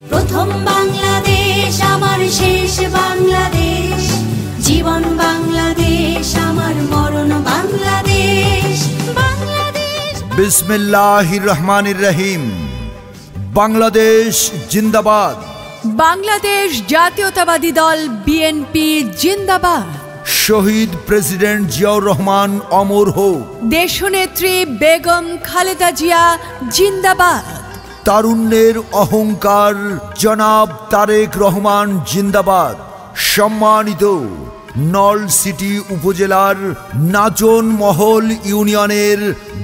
প্রথম বাংলাদেশ আমার শেষ বাংলাদেশ, জীবন বাংলাদেশ আমার মরণ বাংলাদেশ। বাংলাদেশ বিসমিল্লাহির রহমানির রহিম। বাংলাদেশ জিন্দাবাদ। বাংলাদেশ জাতীয়তাবাদী দল বিএনপি জিন্দাবাদ। শহীদ প্রেসিডেন্ট জিয়াউর রহমান অমর হোক। দেশনেত্রী বেগম খালেদা জিয়া জিন্দাবাদ। তারুণ্যের অহংকার জনাব তারেক রহমান জিন্দাবাদ। সম্মানিত নলছিটি উপজেলার নাচন মহল ইউনিয়নের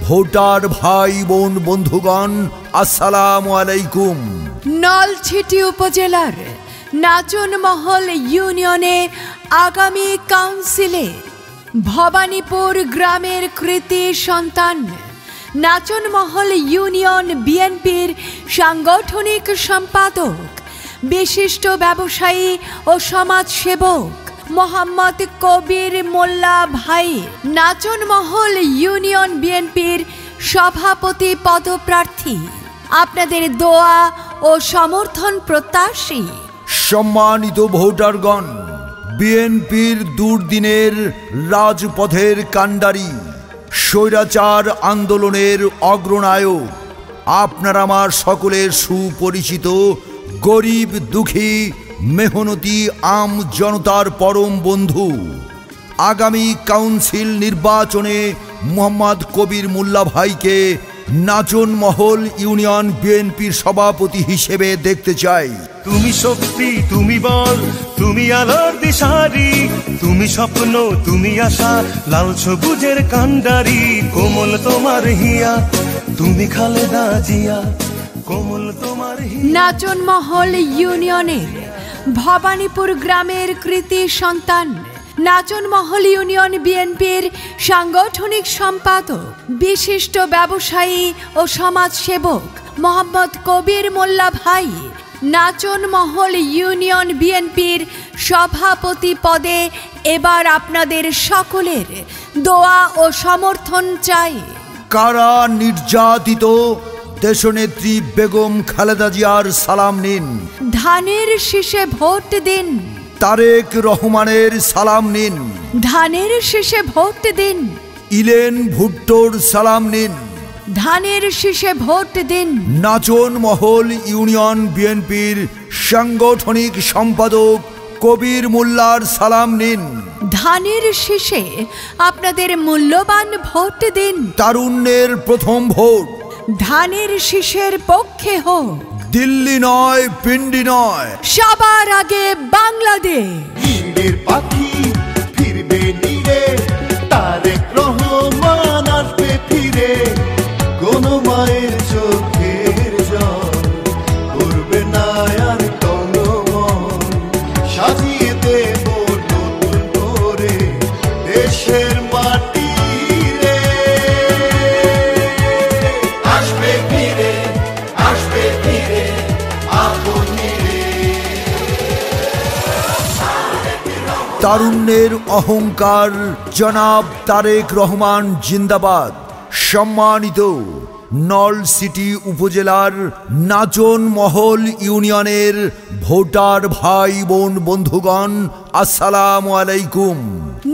ভোটার ভাই বোন বন্ধুগণ, আসসালামু আলাইকুম। নলছিটি উপজেলার নাচন মহল ইউনিয়নে আগামী কাউন্সিলে ভবানীপুর গ্রামের কৃতি সন্তান নাচন মহল ইউনিয়ন বিএনপির সাংগঠনিক সম্পাদক, বিশিষ্ট ব্যবসায়ী ও সমাজসেবক মোহাম্মদ কবির মোল্লা ভাই নাচন মহল ইউনিয়ন বিএনপির সভাপতি পদপ্রার্থী, আপনাদের দোয়া ও সমর্থন প্রত্যাশী। সম্মানিত ভোটারগণ, বিএনপির দুর্দিনের রাজপথের কাণ্ডারি, স্বৈরাচার আন্দোলনের অগ্রনায়ক, আপনার আমার সকলের সুপরিচিত গরিব দুঃখী মেহনতি আম জনতার পরম বন্ধু, আগামী কাউন্সিল নির্বাচনে মোহাম্মদ কবির মোল্লা ভাইকে নাচন মহল ইউনিয়ন বিএনপির সভাপতি হিসেবে দেখতে চাই। তুমি শক্তি, তুমি বল, তুমি আলোর দিশারি, তুমি স্বপ্ন, তুমি আশা, লাল সবুজের কান্ডারি, কোমল তোমার হিয়া, তুমি খালেদা জিয়া, কোমল তোমার হিয়া। নাচন মহল ইউনিয়নের ভবানীপুর গ্রামের কৃতি সন্তান নাচন মহল ইউনিয়ন বিএনপির সাংগঠনিক সম্পাদক, বিশিষ্ট ব্যবসায়ী ও সমাজসেবক মোহাম্মদ কবির মোল্লা ভাই নাচন মহল ইউনিয়ন বিএনপির সভাপতি পদে এবার আপনাদের সকলের দোয়া ও সমর্থন চাই। কারা নির্যাতিত দেশনেত্রী বেগম খালেদা জিয়ার সালাম নিন। ধানের শীষে ভোট দিন। তারেক রহমানের সালাম নিন। ধানের শীষে ভোট দিন। ইলেন ভুট্টোর সালাম নিন। ধানের শীষে ভোট দিন। নাচন মহল ইউনিয়ন বিএনপির সাংগঠনিক সম্পাদক কবির মোল্লার সালাম নিন। ধানের শীষে আপনাদের মূল্যবান ভোট দিন। তারুণ্যের প্রথম ভোট ধানের শীষের পক্ষে হোক। দিল্লি নয়, পিন্ডি নয়, সবার আগে বাংলাদেশ। নীলের পাখি ফিরবে নীরে, তারেক রহমান আসবে ফিরে, কোন মায়ের চোখের জল করবে না আর কোনো মন, সাজিয়ে দেব নতুন করে দেশের মাটি রে। আসবে ফিরে, আসবে ফিরে আপন নীরে। তারুণ্যের অহংকার জনাব তারেক রহমান জিন্দাবাদ। সম্মানিত নলছিটি উপজেলার নাচন মহল ইউনিয়নের ভোটার ভাই বোন বন্ধুগণ, আসসালামু আলাইকুম।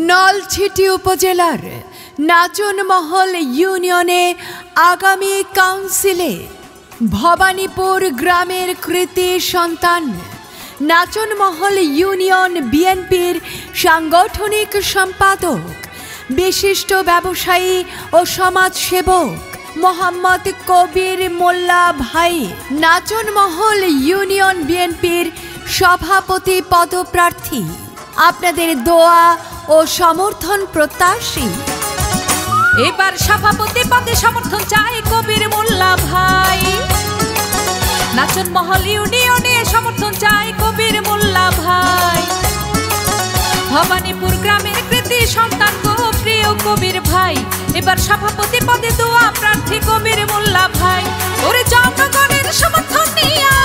নলছিটি উপজেলার নাচন মহল ইউনিয়নে আগামী কাউন্সিলে ভবানীপুর গ্রামের কৃতি সন্তান নাচন মহল ইউনিয়ন বিএনপির সাংগঠনিক সম্পাদক, বিশিষ্ট ব্যবসায়ী ও সমাজসেবক মোহাম্মদ কবির মোল্লা ভাই নাচন মহল ইউনিয়ন বিএনপির সভাপতি পদপ্রার্থী, আপনাদের দোয়া ও সমর্থন প্রত্যাশী। এবার সভাপতি পদে সমর্থন চাই কবির মোল্লা ভাই। নাচন মহল ইউনিয়নে সমর্থন চাই কবির মোল্লা ভাই। ভবানীপুর গ্রামের কৃতি সন্তান গো প্রিয় কবির ভাই, এবার সভাপতি পদে দোয়া প্রার্থী কবির মোল্লা ভাই। ওরে জনগণের সমর্থন নিয়া,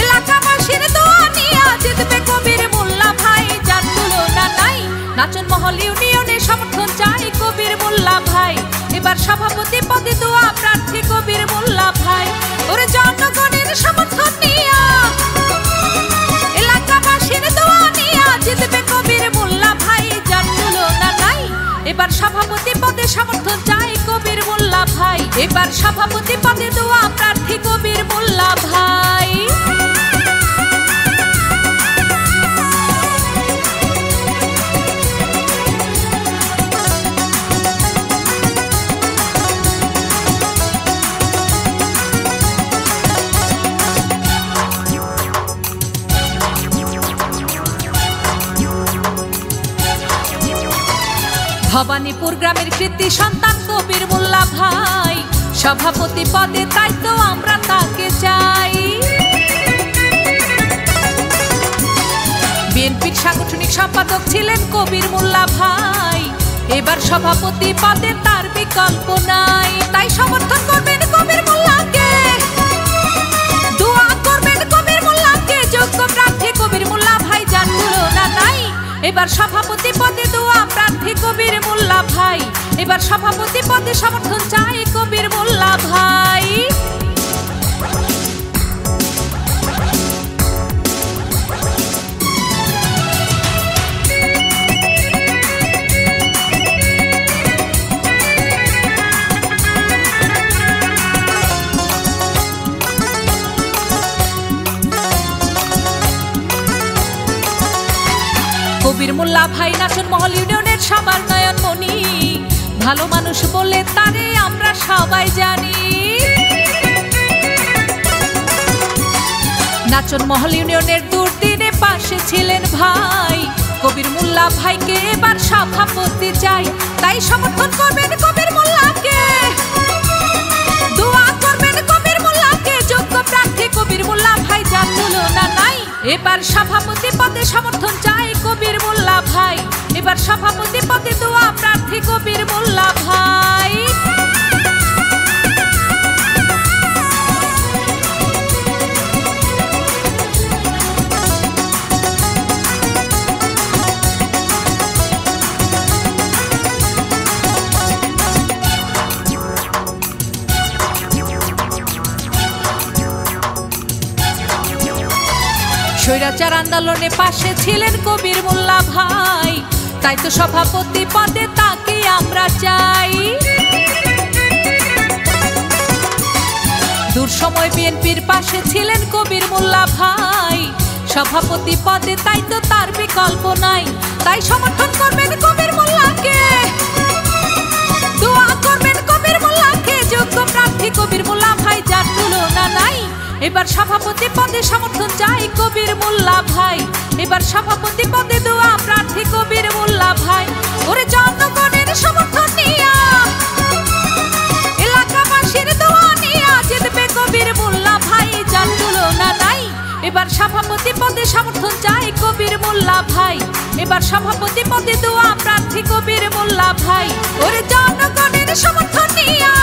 এলাকাবাসীর দোয়া নিয়া জিতবে কবির মোল্লা ভাই, যার তুলনা নাই। নাচন মহল ইউনিয়নে সমর্থন চাই কবির মোল্লা ভাই, এবার সভাপতি পদে দোয়া প্রার্থী কবির মোল্লা ভাই। ওরে জনগণের সমর্থন সমর্থন চাই কবির মোল্লা ভাই। এবার সভাপতি পদে দোয়া প্রার্থী কবির মোল্লা ভাই। ভবানীপুর গ্রামের কৃতি সন্তান কবির মোল্লা ভাই, সভাপতি পদে তাই তো আমরা তাকে চাই। বিএনপির সাংগঠনিক সম্পাদক ছিলেন কবির মোল্লা ভাই, এবার সভাপতি পদে তার বিকল্প নাই। তাই সমর্থন করবেন কবির মোল্লাকে, দোয়া করবেন কবির মোল্লাকে, যোগ্য প্রার্থী কবির মোল্লা ভাই, যার তুলনা নাই। এবার সভাপতি পদে দোয়া প্রার্থী কবির মোল্লা ভাই। এবার সভাপতি পদে সমর্থন চাই কবির মোল্লা ভাই। কবির মোল্লা ভাই নাচন মহল ইউনিয়নের সবার নয়নমণি, ভালো মানুষ বলে তারে আমরা সবাই জানি। নাচন মহল ইউনিয়নের দুর্দিনে পাশে ছিলেন ভাই, কবির মোল্লা ভাইকে এবার সভাপতি চাই। তাই সমর্থন করবেন কবির মোল্লাকে, দোয়া করবেন কবির মোল্লাকে, যোগ্য প্রার্থী কবির মোল্লা ভাই, যার তুলনা নাই। এবার সভাপতি পদে সমর্থন চাই কবির মোল্লা ভাই। এবার সভাপতি পদে দোয়া প্রার্থী কবির মোল্লা ভাই। স্বৈরাচার আন্দোলনে পাশে ছিলেন কবির মোল্লা ভাই, তাই তো সভাপতি পদে তাকে আমরা চাই। দুঃসময় বিএনপির পাশে ছিলেন কবির মোল্লা ভাই, সভাপতি পদে তাই তো তার বিকল্প নাই। তাই সমর্থন করবেন কবির মোল্লাকে, দোয়া করবেন কবির মোল্লাকে, যোগ্য প্রার্থী কবির মোল্লা ভাই, যার তুলনা নাই। এবার সভাপতি পদে সমর্থন চাই কবির মোল্লা ভাই। এবার সভাপতি পদে দোয়া প্রার্থী কবির মোল্লা ভাই। ওরে জনগণের সমর্থন নিয়া, এলাকাবাসীর দোয়া নিয়া জিতবে কবির মোল্লা ভাই, যার তুলনা নাই। এবার সভাপতি পদে সমর্থন চাই কবির মোল্লা ভাই। এবার সভাপতি পদে দোয়া প্রার্থী কবির মোল্লা ভাই। ওরে জনগণের সমর্থন নিয়া,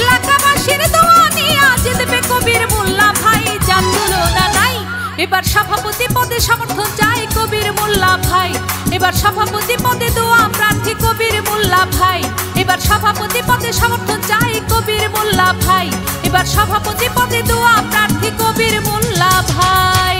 এলাকাবাসীর দোয়া নিয়া জিতবে কবির মোল্লা ভাই, যার তুলনা নাই। এবার সভাপতি পদে সমর্থন চাই কবির মোল্লা ভাই। এবার সভাপতি পদে দোয়া প্রার্থী কবির মোল্লা ভাই। এবার সভাপতি পদে সমর্থন চাই কবির মোল্লা ভাই। এবার সভাপতি পদে দোয়া প্রার্থী কবির মোল্লা ভাই।